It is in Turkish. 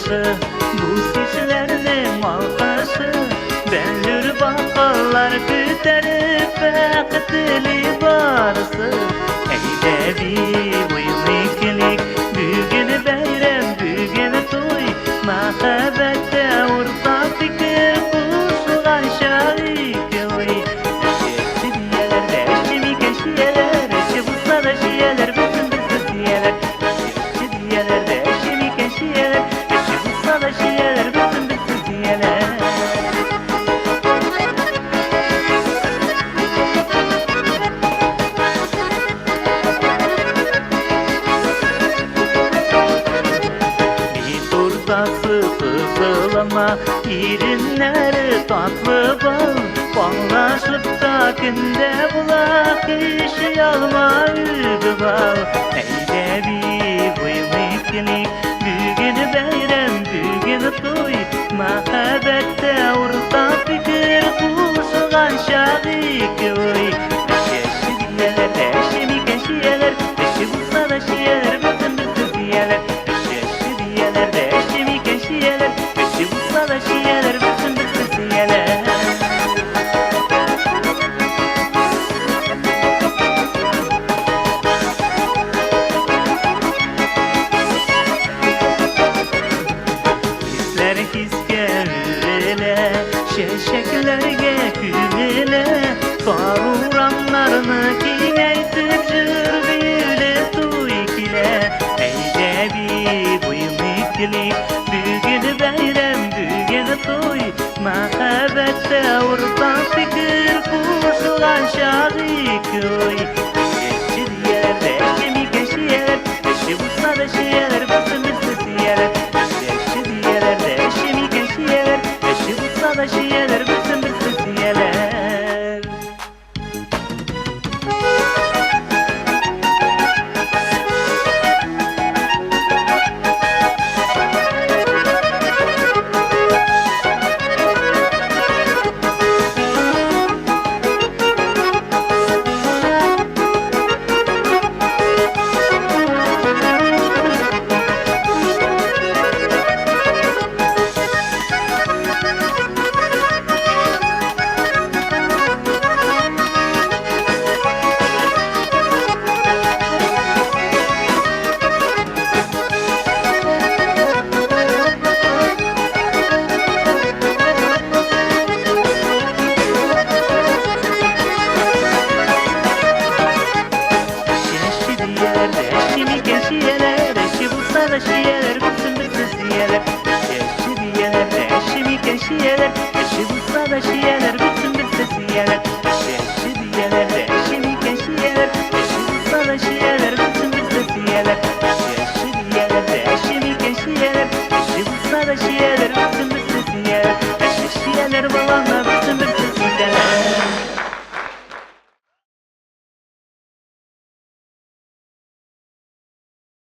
barsı, bu seçilerinin alqaşı. Bellür bakallar küterip vakitli barsı. Eyde bir uyumliklik, bügün bayram, bügün toy. Mahabbette orta fikir kuşulan şahik oy. Eşekçi diyeler, eşimi keşiyeler, eşi bulsa da şiyeler, bütün bizi diyeler. Eşekçi diyeler, eşimi keşiyeler, eşi bulsa da şiyeler, bütün bizi diyeler. Kızılama irinleri tatlı bal, bağlaşıp da günde bulak işi alma üdü bal. Eyde bir uyumliklik, bügün bayram, bügün toy. Mahabbette orta fikir kuşulan şahik oy. Eşi diyeler, eşimi keşiyeler, eşi bulsa da şiyeler, bütün bizi diyeler. Eşi diyeler, eşimi keşiyeler, eşi bulsa da şiyeler, bütün bizi diyeler. Hisler hiske ürele, şeşeklerge külele. Faruranlarını kingeytip jür büyüle tuykile. Eyde bir uyumliklik, bügün bayram, bügün toy. Mahabbette orta fikir kuşulan şahik oy. Eşekçi diyeler, eşimi keşiyeler, eşi bulsa da şiyeler, bütün bizi diyeler. Eşekçi diyeler, eşimi keşiyeler, eşi bulsa da şiyeler, bütün bizi diyeler. Eşimi keşiyeler, eşi bulsa da şiyeler, bütün bizi diyeler. Eşekçi diyeler, eşimi keşiyeler, eşi bulsa da şiyeler, bütün bizi diyeler. Eşekçi diyeler, eşimi keşiyeler, eşi bulsa da şiyeler, bütün bizi diyeler. Eşekçi diyeler, eşimi keşiyeler, eşi bulsa da şiyeler, bütün bizi diyeler. Eşi şiyeler balanlar